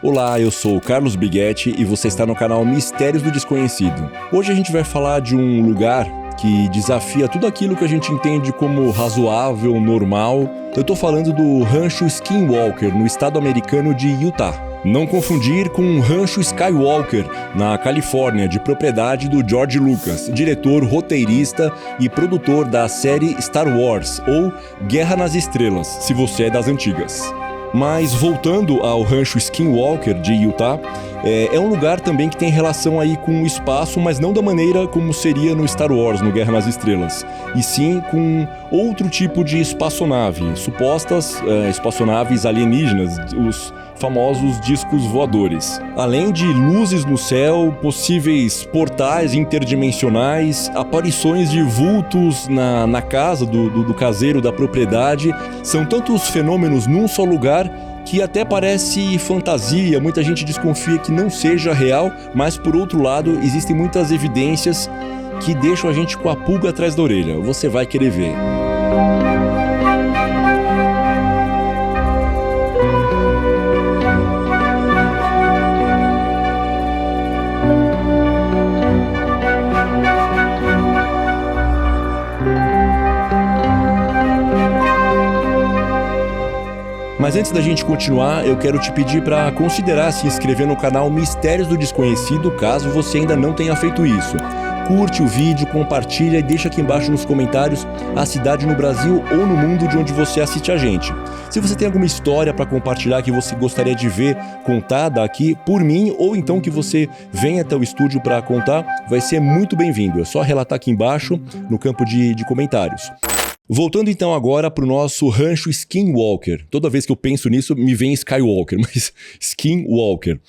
Olá, eu sou o Carlos Biguetti e você está no canal Mistérios do Desconhecido. Hoje a gente vai falar de um lugar que desafia tudo aquilo que a gente entende como razoável, normal. Eu tô falando do Rancho Skinwalker, no estado americano de Utah. Não confundir com o Rancho Skywalker, na Califórnia, de propriedade do George Lucas, diretor, roteirista e produtor da série Star Wars, ou Guerra nas Estrelas, se você é das antigas. Mas voltando ao Rancho Skinwalker de Utah, é um lugar também que tem relação aí com o espaço, mas não da maneira como seria no Star Wars, no Guerra nas Estrelas, e sim com outro tipo de espaçonave, supostas espaçonaves alienígenas, os famosos discos voadores. Além de luzes no céu, possíveis portais interdimensionais, aparições de vultos na casa do caseiro da propriedade, são tantos fenômenos num só lugar que até parece fantasia, muita gente desconfia que não seja real, mas por outro lado existem muitas evidências que deixam a gente com a pulga atrás da orelha. Você vai querer ver. Mas antes da gente continuar, eu quero te pedir para considerar se inscrever no canal Mistérios do Desconhecido, caso você ainda não tenha feito isso. Curte o vídeo, compartilha e deixa aqui embaixo nos comentários a cidade no Brasil ou no mundo de onde você assiste a gente. Se você tem alguma história para compartilhar que você gostaria de ver contada aqui por mim, ou então que você venha até o estúdio para contar, vai ser muito bem-vindo. É só relatar aqui embaixo no campo de comentários. Voltando então agora para o nosso Rancho Skinwalker. Toda vez que eu penso nisso, me vem Skywalker, mas Skinwalker.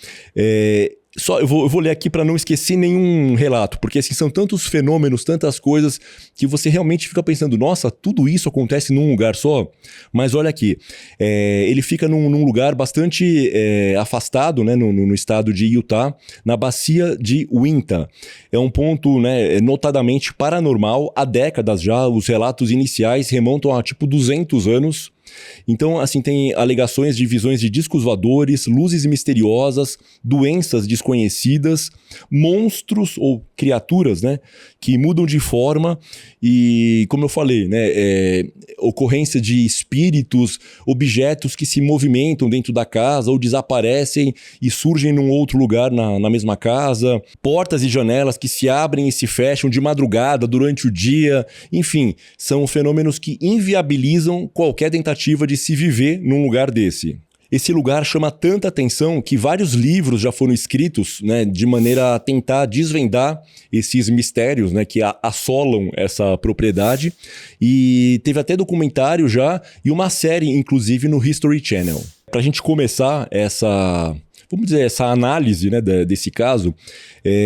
Eu vou ler aqui para não esquecer nenhum relato, porque assim, são tantos fenômenos, tantas coisas, que você realmente fica pensando, nossa, tudo isso acontece num lugar só? Mas olha aqui, ele fica num lugar bastante afastado, né, no estado de Utah, na bacia de Uinta. É um ponto, né, notadamente paranormal, há décadas já, os relatos iniciais remontam a tipo 200 anos. Então, assim, tem alegações de visões de discos voadores, luzes misteriosas, doenças desconhecidas, monstros ou criaturas, né, que mudam de forma e, como eu falei, né, ocorrência de espíritos, objetos que se movimentam dentro da casa ou desaparecem e surgem num outro lugar na mesma casa, portas e janelas que se abrem e se fecham de madrugada, durante o dia, enfim, são fenômenos que inviabilizam qualquer tentativa de se viver num lugar desse. Esse lugar chama tanta atenção que vários livros já foram escritos, né, de maneira a tentar desvendar esses mistérios, né, que assolam essa propriedade. E teve até documentário já e uma série, inclusive, no History Channel. Para a gente começar essa análise, né, desse caso,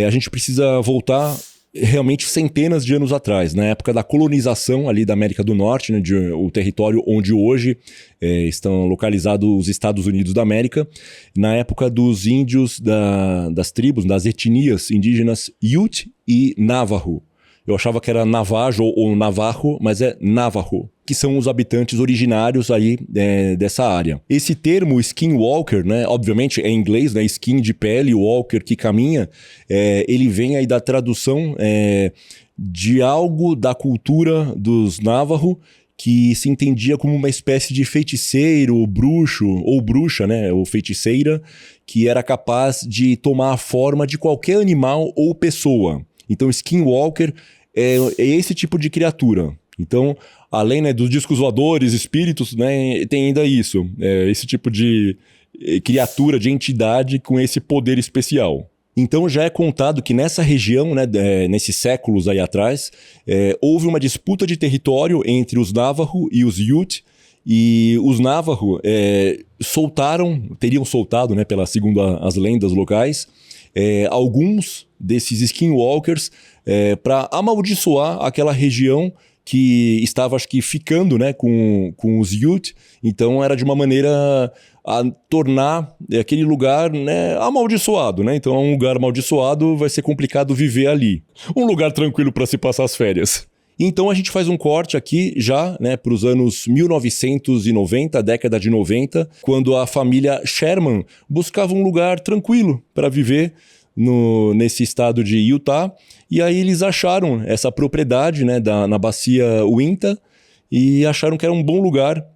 a gente precisa voltar realmente centenas de anos atrás, na época da colonização ali da América do Norte, né, o território onde hoje estão localizados os Estados Unidos da América, na época dos índios das tribos, das etnias indígenas Ute e Navajo. Eu achava que era Navajo ou Navajo, mas é Navajo, que são os habitantes originários aí dessa área. Esse termo skinwalker, né, obviamente é em inglês, né, skin de pele, walker que caminha, ele vem aí da tradução de algo da cultura dos Navajo, que se entendia como uma espécie de feiticeiro, bruxo ou bruxa, né, ou feiticeira, que era capaz de tomar a forma de qualquer animal ou pessoa. Então, Skinwalker é esse tipo de criatura. Então, além, né, dos discos voadores, espíritos, né, tem ainda isso. Esse tipo de criatura, de entidade com esse poder especial. Então, já é contado que nessa região, né, nesses séculos aí atrás, houve uma disputa de território entre os Navajo e os Ute. E os Navajo teriam soltado, né, segundo as lendas locais, alguns desses skinwalkers para amaldiçoar aquela região que estava, acho que, ficando, né, com os Ute. Então era de uma maneira a tornar aquele lugar, né, amaldiçoado, né? Então um lugar amaldiçoado vai ser complicado viver ali. Um lugar tranquilo para se passar as férias. Então a gente faz um corte aqui já, né, para os anos 1990, década de 90, quando a família Sherman buscava um lugar tranquilo para viver nesse estado de Utah. E aí eles acharam essa propriedade, né, na bacia Uinta, e acharam que era um bom lugar,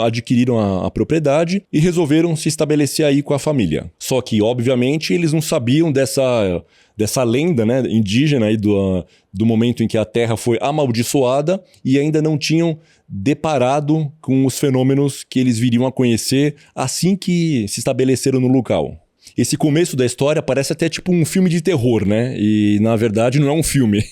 adquiriram a propriedade e resolveram se estabelecer aí com a família. Só que, obviamente, eles não sabiam dessa lenda, né, indígena aí do momento em que a terra foi amaldiçoada, e ainda não tinham deparado com os fenômenos que eles viriam a conhecer assim que se estabeleceram no local. Esse começo da história parece até tipo um filme de terror, né? E na verdade não é um filme.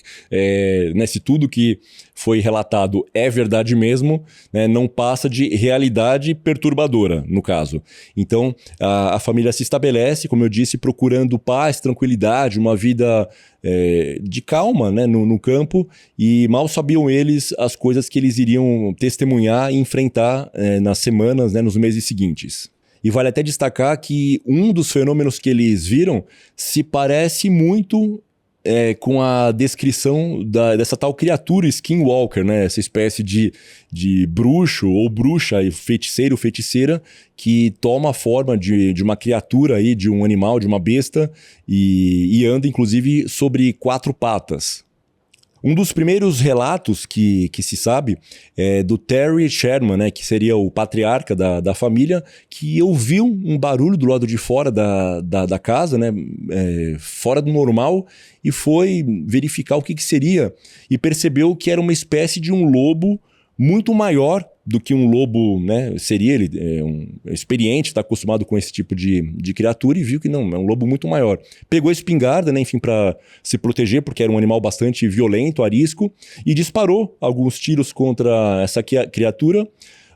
Se tudo que foi relatado é verdade mesmo, né, não passa de realidade perturbadora, no caso. Então a família se estabelece, como eu disse, procurando paz, tranquilidade, uma vida de calma, né, no campo, e mal sabiam eles as coisas que eles iriam testemunhar e enfrentar nas semanas, né, nos meses seguintes. E vale até destacar que um dos fenômenos que eles viram se parece muito com a descrição dessa tal criatura Skinwalker, né? Essa espécie de bruxo ou bruxa, feiticeiro ou feiticeira, que toma a forma de uma criatura, aí, de um animal, de uma besta, e anda inclusive sobre 4 patas. Um dos primeiros relatos que se sabe é do Terry Sherman, né, que seria o patriarca da família, que ouviu um barulho do lado de fora da casa, né, fora do normal, e foi verificar o que seria, e percebeu que era uma espécie de um lobo muito maior do que um lobo, né, seria. Ele experiente, está acostumado com esse tipo de criatura, e viu que não, é um lobo muito maior. Pegou a espingarda, né, enfim, para se proteger, porque era um animal bastante violento, arisco, e disparou alguns tiros contra essa criatura.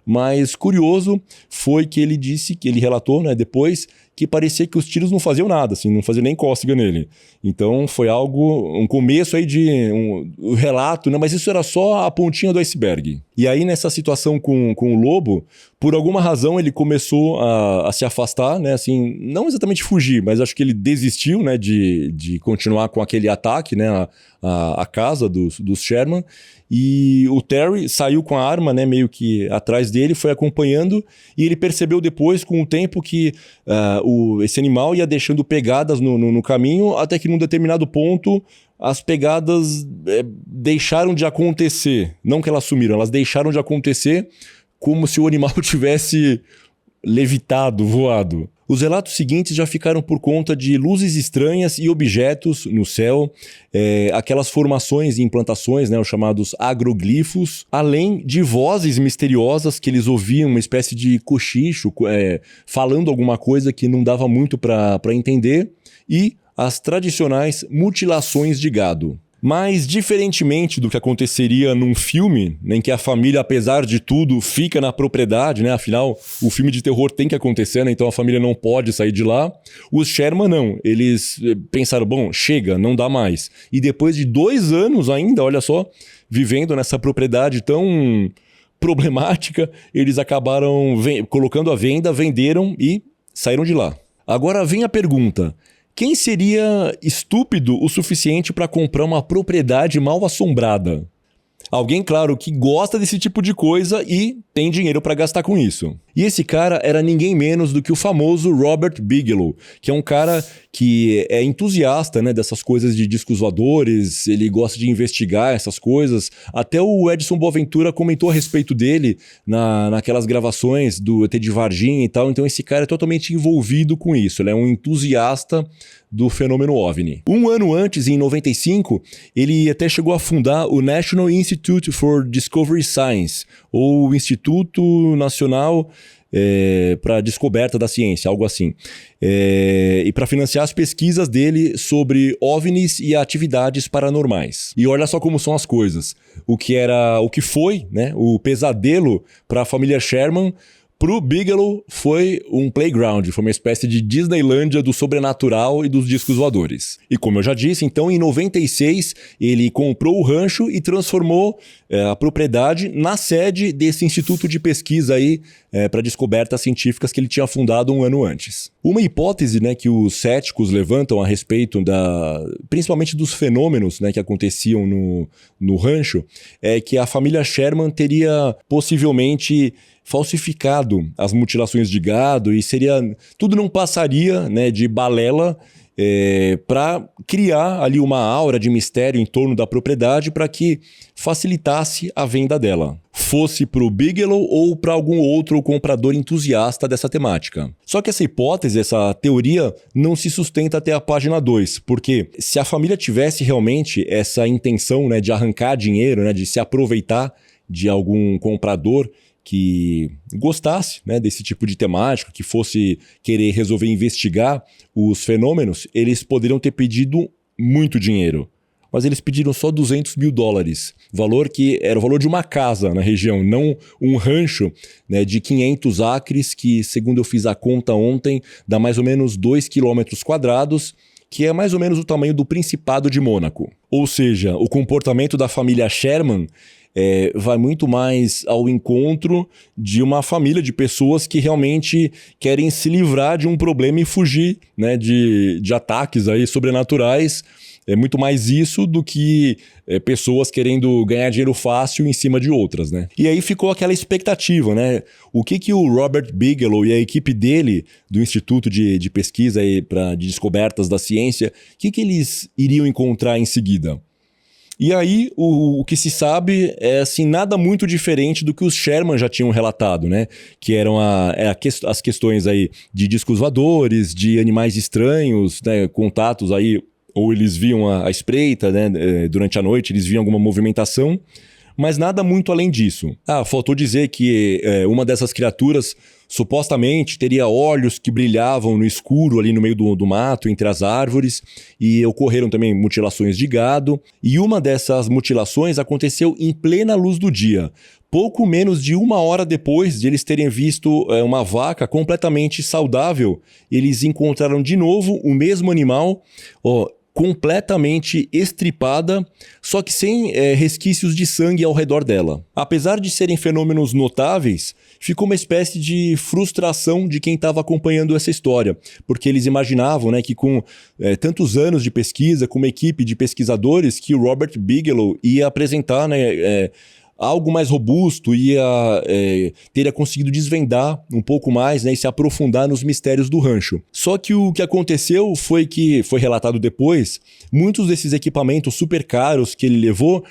Mas curioso foi que ele disse, que ele relatou, né, depois, que parecia que os tiros não faziam nada, assim, não faziam nem cócega nele. Então foi um começo aí de um relato, né, mas isso era só a pontinha do iceberg. E aí nessa situação com o lobo, por alguma razão ele começou a se afastar, né, assim, não exatamente fugir, mas acho que ele desistiu, né, de continuar com aquele ataque, né, a casa dos Sherman. E o Terry saiu com a arma, né, meio que atrás dele, foi acompanhando, e ele percebeu depois, com o tempo, que esse animal ia deixando pegadas no caminho, até que num determinado ponto as pegadas deixaram de acontecer. Não que elas sumiram, elas deixaram de acontecer, como se o animal tivesse levitado, voado. Os relatos seguintes já ficaram por conta de luzes estranhas e objetos no céu, aquelas formações e implantações, né, os chamados agroglifos, além de vozes misteriosas que eles ouviam, uma espécie de cochicho, falando alguma coisa que não dava muito para entender, e as tradicionais mutilações de gado. Mas, diferentemente do que aconteceria num filme, em que a família, apesar de tudo, fica na propriedade, né? Afinal, o filme de terror tem que acontecer, né? Então a família não pode sair de lá. Os Sherman não. Eles pensaram, bom, chega, não dá mais. E depois de 2 anos ainda, olha só, vivendo nessa propriedade tão problemática, eles acabaram colocando à venda, venderam e saíram de lá. Agora vem a pergunta: quem seria estúpido o suficiente para comprar uma propriedade mal assombrada? Alguém, claro, que gosta desse tipo de coisa e tem dinheiro para gastar com isso. E esse cara era ninguém menos do que o famoso Robert Bigelow, que é um cara que é entusiasta, né, dessas coisas de discos voadores, ele gosta de investigar essas coisas. Até o Edson Boaventura comentou a respeito dele naquelas gravações do ET de Varginha e tal. Então esse cara é totalmente envolvido com isso, ele é um entusiasta do fenômeno OVNI. Um ano antes, em 95, ele até chegou a fundar o National Institute for Discovery Science, ou Instituto Nacional para a Descoberta da Ciência, algo assim. E para financiar as pesquisas dele sobre OVNIs e atividades paranormais. E olha só como são as coisas. O que foi, né, o pesadelo para a família Sherman, pro Bigelow foi um playground, foi uma espécie de Disneylândia do sobrenatural e dos discos voadores. E como eu já disse, então em 96 ele comprou o rancho e transformou a propriedade na sede desse instituto de pesquisa aí para descobertas científicas que ele tinha fundado um ano antes. Uma hipótese, né, que os céticos levantam a respeito principalmente dos fenômenos, né, que aconteciam no rancho é que a família Sherman teria possivelmente falsificado as mutilações de gado e tudo não passaria, né, de balela para criar ali uma aura de mistério em torno da propriedade para que facilitasse a venda dela, fosse para o Bigelow ou para algum outro comprador entusiasta dessa temática. Só que essa hipótese, essa teoria, não se sustenta até a página 2, porque se a família tivesse realmente essa intenção, né, de arrancar dinheiro, né, de se aproveitar de algum comprador que gostasse, né, desse tipo de temática, que fosse querer resolver investigar os fenômenos, eles poderiam ter pedido muito dinheiro. Mas eles pediram só $200 mil, valor que era o valor de uma casa na região, não um rancho, né, de 500 acres, que, segundo eu fiz a conta ontem, dá mais ou menos 2 quilômetros quadrados, que é mais ou menos o tamanho do Principado de Mônaco. Ou seja, o comportamento da família Sherman vai muito mais ao encontro de uma família de pessoas que realmente querem se livrar de um problema e fugir, né, de ataques aí sobrenaturais. É muito mais isso do que pessoas querendo ganhar dinheiro fácil em cima de outras, né? E aí ficou aquela expectativa, né? O que o Robert Bigelow e a equipe dele, do Instituto de Pesquisa de Descobertas da Ciência, o que eles iriam encontrar em seguida? E aí, o que se sabe é assim, nada muito diferente do que os Sherman já tinham relatado, né? Que eram as questões aí de discos voadores, de animais estranhos, né? Contatos aí, ou eles viam a espreita, né? Durante a noite, eles viam alguma movimentação, mas nada muito além disso. Faltou dizer que uma dessas criaturas supostamente teria olhos que brilhavam no escuro ali no meio do mato, entre as árvores, e ocorreram também mutilações de gado. E uma dessas mutilações aconteceu em plena luz do dia. Pouco menos de 1 hora depois de eles terem visto uma vaca completamente saudável, eles encontraram de novo o mesmo animal, completamente estripada, só que sem resquícios de sangue ao redor dela. Apesar de serem fenômenos notáveis, ficou uma espécie de frustração de quem estava acompanhando essa história, porque eles imaginavam, né, que com tantos anos de pesquisa, com uma equipe de pesquisadores, que o Robert Bigelow ia apresentar, né, algo mais robusto, teria conseguido desvendar um pouco mais, né, e se aprofundar nos mistérios do rancho. Só que o que aconteceu foi que, foi relatado depois, muitos desses equipamentos super caros que ele levou,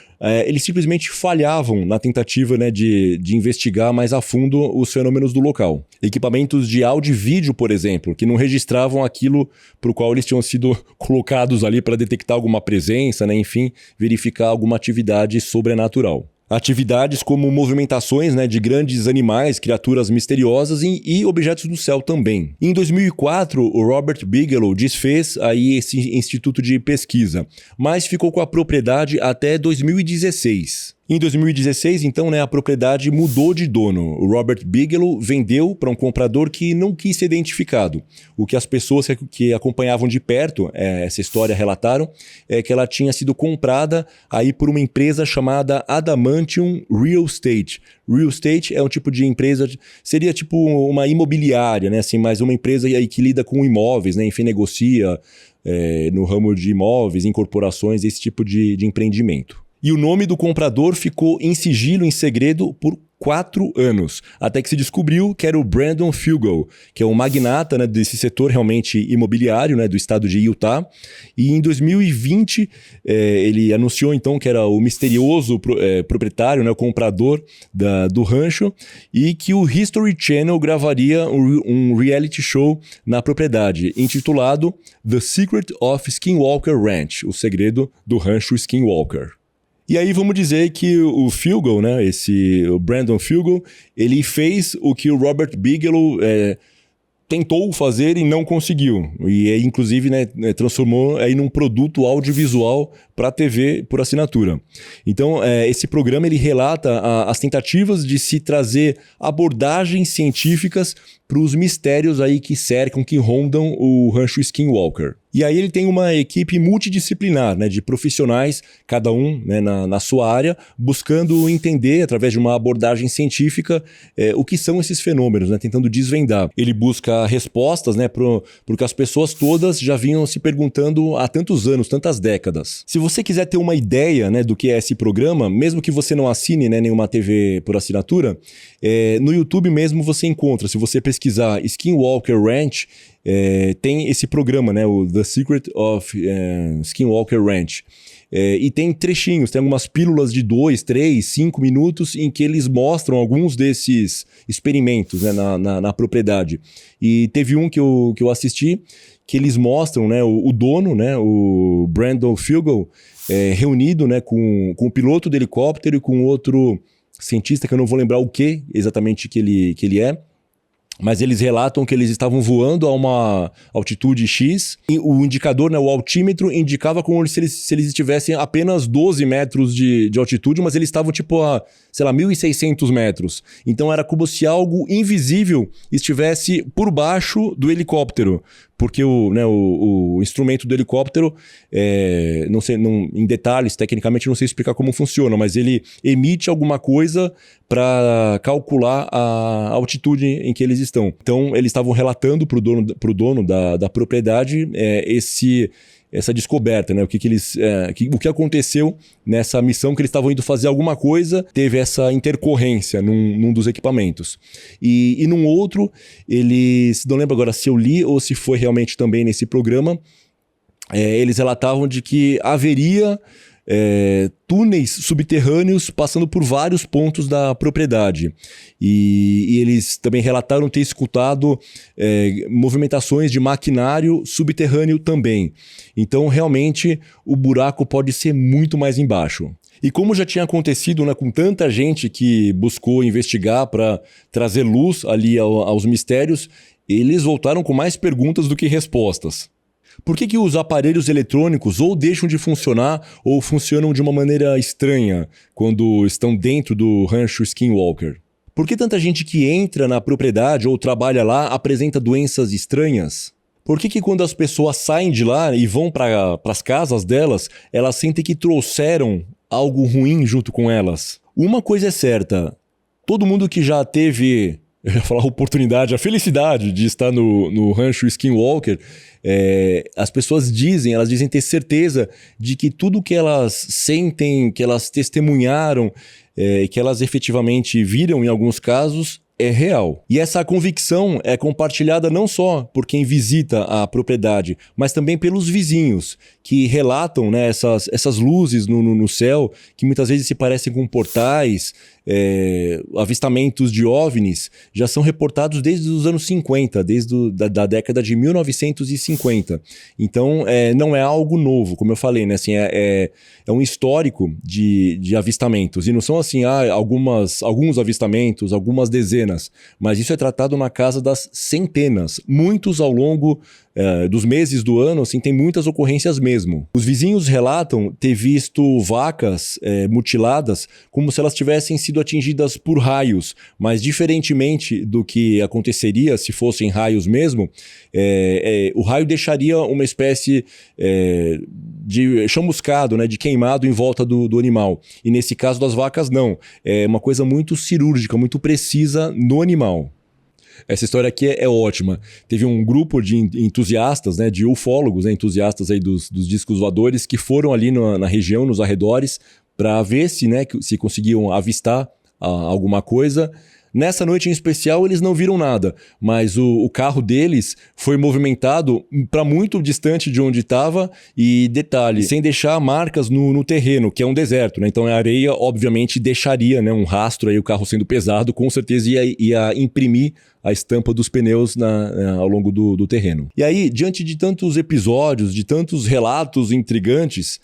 eles simplesmente falhavam na tentativa, né, de investigar mais a fundo os fenômenos do local. Equipamentos de áudio e vídeo, por exemplo, que não registravam aquilo para o qual eles tinham sido colocados ali para detectar alguma presença, né, enfim, verificar alguma atividade sobrenatural. Atividades como movimentações, né, de grandes animais, criaturas misteriosas e objetos do céu também. Em 2004, o Robert Bigelow desfez aí esse instituto de pesquisa, mas ficou com a propriedade até 2016. Em 2016, então, né, a propriedade mudou de dono. O Robert Bigelow vendeu para um comprador que não quis ser identificado. O que as pessoas que acompanhavam de perto essa história relataram é que ela tinha sido comprada aí por uma empresa chamada Adamantium Real Estate. Real Estate é um tipo de empresa, seria tipo uma imobiliária, né, assim, mas uma empresa aí que lida com imóveis, né, enfim, negocia no ramo de imóveis, incorporações, esse tipo de empreendimento. E o nome do comprador ficou em sigilo, em segredo, por 4 anos, até que se descobriu que era o Brandon Fugel, que é um magnata, né, desse setor realmente imobiliário, né, do estado de Utah. E em 2020, ele anunciou então que era o misterioso proprietário, né, o comprador do rancho, e que o History Channel gravaria um reality show na propriedade, intitulado The Secret of Skinwalker Ranch, o segredo do rancho Skinwalker. E aí vamos dizer que o Fugel, né, o Brandon Fugel, ele fez o que o Robert Bigelow tentou fazer e não conseguiu. E inclusive, né, transformou aí num produto audiovisual para a TV por assinatura. Então, esse programa ele relata as tentativas de se trazer abordagens científicas para os mistérios aí que cercam, que rondam o Rancho Skinwalker. E aí ele tem uma equipe multidisciplinar, né, de profissionais, cada um, né, na sua área, buscando entender, através de uma abordagem científica, o que são esses fenômenos, né, tentando desvendar. Ele busca respostas, né, porque as pessoas todas já vinham se perguntando há tantos anos, tantas décadas. Se você quiser ter uma ideia, né, do que é esse programa, mesmo que você não assine, né, nenhuma TV por assinatura, no YouTube mesmo você encontra, se você pesquisar Skinwalker Ranch, tem esse programa, né, o The Secret of Skinwalker Ranch. E tem trechinhos, tem algumas pílulas de 2, 3, 5 minutos em que eles mostram alguns desses experimentos, né, na propriedade. E teve um que eu assisti, que eles mostram, né, o dono, né, o Brandon Fugel, reunido, né, com o piloto do helicóptero e com outro cientista, que eu não vou lembrar o que exatamente que ele é. Mas eles relatam que eles estavam voando a uma altitude X, e o indicador, né, o altímetro, indicava como se eles estivessem a apenas 12 metros de altitude, mas eles estavam tipo a, sei lá, 1.600 metros. Então era como se algo invisível estivesse por baixo do helicóptero, porque o instrumento do helicóptero, não sei, em detalhes, tecnicamente não sei explicar como funciona, mas ele emite alguma coisa para calcular a altitude em que eles estão. Então eles estavam relatando para o dono da propriedade essa descoberta, né? O que aconteceu nessa missão, que eles estavam indo fazer alguma coisa, teve essa intercorrência num dos equipamentos. E num outro, eles, não lembro agora se eu li ou se foi realmente também nesse programa, eles relatavam de que haveria túneis subterrâneos passando por vários pontos da propriedade. E eles também relataram ter escutado movimentações de maquinário subterrâneo também. Então, realmente, o buraco pode ser muito mais embaixo. E como já tinha acontecido, né, com tanta gente que buscou investigar para trazer luz ali aos mistérios, eles voltaram com mais perguntas do que respostas. Por que os aparelhos eletrônicos ou deixam de funcionar ou funcionam de uma maneira estranha quando estão dentro do Rancho Skinwalker? Por que tanta gente que entra na propriedade ou trabalha lá apresenta doenças estranhas? Por que quando as pessoas saem de lá e vão para as casas delas, elas sentem que trouxeram algo ruim junto com elas? Uma coisa é certa, todo mundo que já teve, eu ia falar a oportunidade, a felicidade de estar no Rancho Skinwalker, as pessoas elas dizem ter certeza de que tudo que elas sentem, que elas testemunharam, que elas efetivamente viram em alguns casos, é real. E essa convicção é compartilhada não só por quem visita a propriedade, mas também pelos vizinhos, que relatam, né, essas luzes no céu, que muitas vezes se parecem com portais. Avistamentos de OVNIs já são reportados desde os anos 50, desde da década de 1950. Então, não é algo novo, como eu falei, né? Assim, é um histórico de avistamentos. E não são assim, alguns avistamentos, algumas dezenas, mas isso é tratado na casa das centenas, muitos ao longo dos meses do ano, assim, tem muitas ocorrências mesmo. Os vizinhos relatam ter visto vacas mutiladas como se elas tivessem sido atingidas por raios, mas diferentemente do que aconteceria se fossem raios mesmo, o raio deixaria uma espécie de chamuscado, né, de queimado em volta do animal. E nesse caso das vacas não, é uma coisa muito cirúrgica, muito precisa no animal. Essa história aqui é ótima. Teve um grupo de entusiastas, né, de ufólogos, né, entusiastas aí dos discos voadores, que foram ali na região, nos arredores, para ver se conseguiam avistar alguma coisa. Nessa noite em especial eles não viram nada, mas o carro deles foi movimentado para muito distante de onde estava e, detalhe, sem deixar marcas no terreno, que é um deserto, né? Então a areia obviamente deixaria, né, um rastro, aí o carro sendo pesado com certeza ia imprimir a estampa dos pneus ao longo do terreno. E aí, diante de tantos episódios, de tantos relatos intrigantes,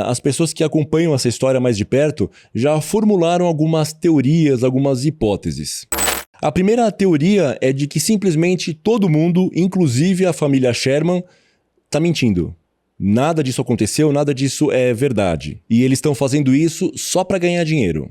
as pessoas que acompanham essa história mais de perto já formularam algumas teorias, algumas hipóteses. A primeira teoria é de que simplesmente todo mundo, inclusive a família Sherman, está mentindo. Nada disso aconteceu, nada disso é verdade. E eles estão fazendo isso só para ganhar dinheiro.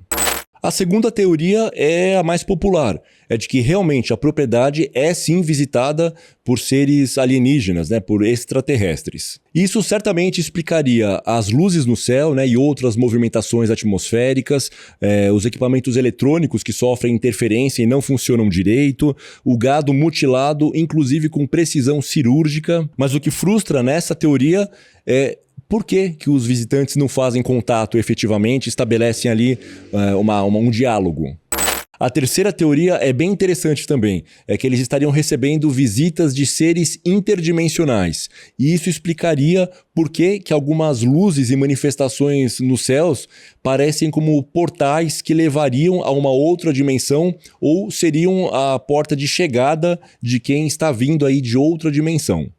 A segunda teoria é a mais popular, é de que realmente a propriedade é sim visitada por seres alienígenas, né, por extraterrestres. Isso certamente explicaria as luzes no céu, né, e outras movimentações atmosféricas, os equipamentos eletrônicos que sofrem interferência e não funcionam direito, o gado mutilado, inclusive com precisão cirúrgica. Mas o que frustra nessa teoria é por que os visitantes não fazem contato efetivamente, estabelecem ali um diálogo. A terceira teoria é bem interessante também, é que eles estariam recebendo visitas de seres interdimensionais. E isso explicaria por que algumas luzes e manifestações nos céus parecem como portais que levariam a uma outra dimensão ou seriam a porta de chegada de quem está vindo aí de outra dimensão.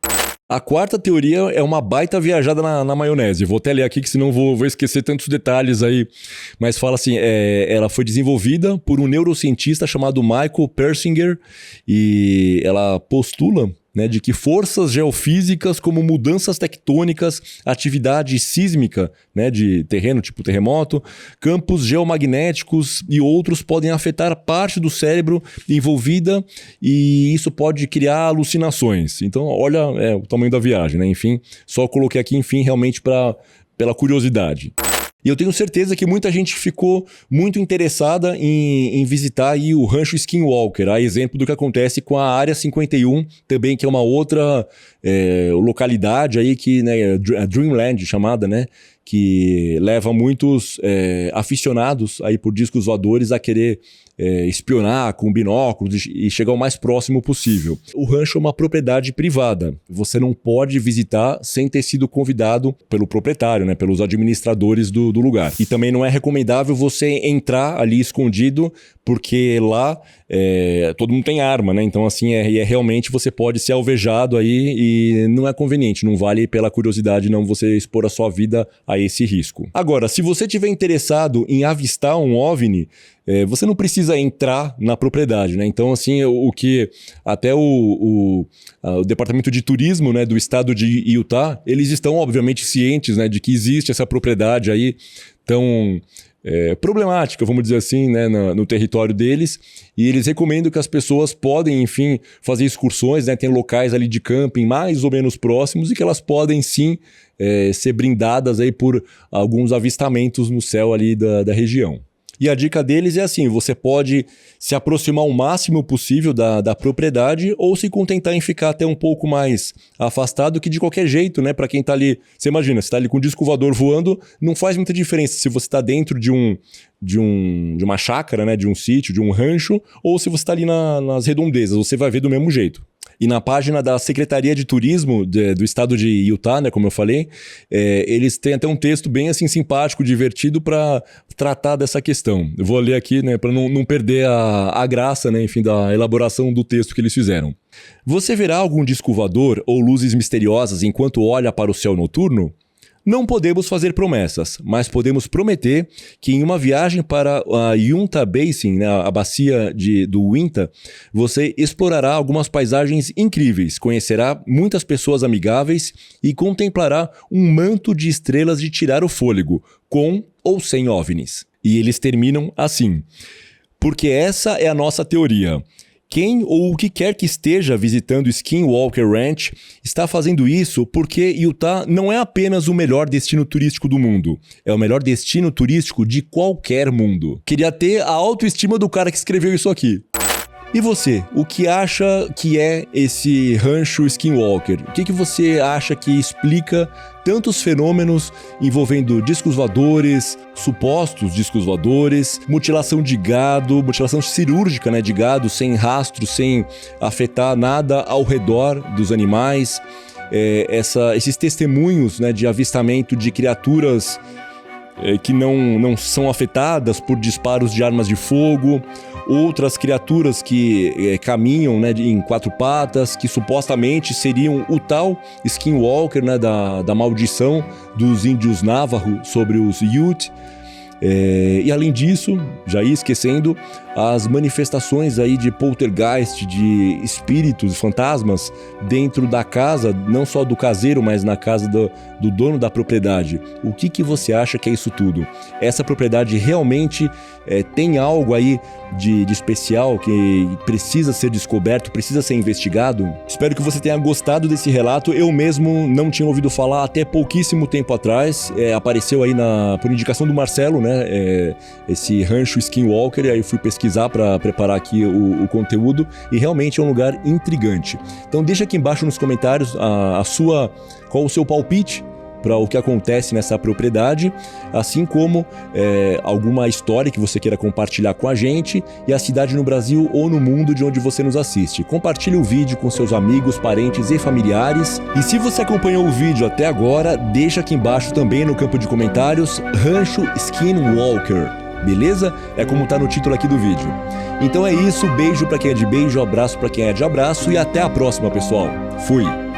A quarta teoria é uma baita viajada na maionese. Vou até ler aqui que senão vou esquecer tantos detalhes aí. Mas fala assim, ela foi desenvolvida por um neurocientista chamado Michael Persinger e ela postula, né, de que forças geofísicas como mudanças tectônicas, atividade sísmica, né, de terreno, tipo terremoto, campos geomagnéticos e outros podem afetar parte do cérebro envolvida e isso pode criar alucinações. Então, olha o tamanho da viagem, né? Enfim, só coloquei aqui, enfim, realmente pela curiosidade. E eu tenho certeza que muita gente ficou muito interessada em visitar aí o Rancho Skinwalker, a exemplo do que acontece com a Área 51, também que é uma outra localidade aí que, né, a Dreamland chamada, né, que leva muitos aficionados aí por discos voadores a querer espionar com binóculos e chegar o mais próximo possível. O rancho é uma propriedade privada. Você não pode visitar sem ter sido convidado pelo proprietário, né, pelos administradores do lugar. E também não é recomendável você entrar ali escondido, porque lá todo mundo tem arma, né? Então, assim, realmente você pode ser alvejado aí e não é conveniente, não vale pela curiosidade não você expor a sua vida a esse risco. Agora, se você estiver interessado em avistar um OVNI, você não precisa entrar na propriedade, né? Então, assim, o que até o Departamento de Turismo, né, do estado de Utah, eles estão, obviamente, cientes, né, de que existe essa propriedade aí tão problemática, vamos dizer assim, né, no território deles, e eles recomendam que as pessoas podem, enfim, fazer excursões, né, tem locais ali de camping mais ou menos próximos e que elas podem, sim, ser brindadas aí por alguns avistamentos no céu ali da região. E a dica deles é assim, você pode se aproximar o máximo possível da propriedade ou se contentar em ficar até um pouco mais afastado, que de qualquer jeito, né, para quem tá ali, você imagina, você tá ali com um disco voador voando, não faz muita diferença se você tá dentro de uma chácara, né, de um sítio, de um rancho, ou se você tá ali nas redondezas, você vai ver do mesmo jeito. E na página da Secretaria de Turismo do estado de Utah, né, como eu falei, eles têm até um texto bem assim simpático, divertido para tratar dessa questão. Eu vou ler aqui, né, para não perder a graça, né, enfim, da elaboração do texto que eles fizeram. Você verá algum disco voador ou luzes misteriosas enquanto olha para o céu noturno? Não podemos fazer promessas, mas podemos prometer que em uma viagem para a Uinta Basin, né, a bacia do Uinta, você explorará algumas paisagens incríveis, conhecerá muitas pessoas amigáveis e contemplará um manto de estrelas de tirar o fôlego, com ou sem OVNIs. E eles terminam assim, porque essa é a nossa teoria. Quem ou o que quer que esteja visitando Skinwalker Ranch está fazendo isso porque Utah não é apenas o melhor destino turístico do mundo, é o melhor destino turístico de qualquer mundo. Queria ter a autoestima do cara que escreveu isso aqui. E você, o que acha que é esse rancho Skinwalker? O que você acha que explica tantos fenômenos envolvendo discos voadores, supostos discos voadores, mutilação de gado, mutilação cirúrgica, né, de gado sem rastro, sem afetar nada ao redor dos animais, esses testemunhos, né, de avistamento de criaturas que não são afetadas por disparos de armas de fogo, outras criaturas que caminham, né, em quatro patas, que supostamente seriam o tal Skinwalker, né, da maldição dos índios Navajo sobre os Ute. E além disso, já ia esquecendo, as manifestações aí de poltergeist, de espíritos, fantasmas dentro da casa, não só do caseiro, mas na casa do dono da propriedade. O que você acha que é isso tudo? Essa propriedade realmente tem algo aí de especial que precisa ser descoberto, precisa ser investigado? Espero que você tenha gostado desse relato. Eu mesmo não tinha ouvido falar até pouquíssimo tempo atrás. Apareceu aí por indicação do Marcelo, né? Esse rancho Skinwalker, aí eu fui pesquisar para preparar aqui o conteúdo e realmente é um lugar intrigante. Então deixa aqui embaixo nos comentários qual o seu palpite para o que acontece nessa propriedade, assim como alguma história que você queira compartilhar com a gente e a cidade no Brasil ou no mundo de onde você nos assiste. Compartilhe o vídeo com seus amigos, parentes e familiares. E se você acompanhou o vídeo até agora, deixa aqui embaixo também no campo de comentários Rancho Skinwalker, beleza? É como tá no título aqui do vídeo. Então é isso, beijo para quem é de beijo, abraço para quem é de abraço e até a próxima, pessoal. Fui!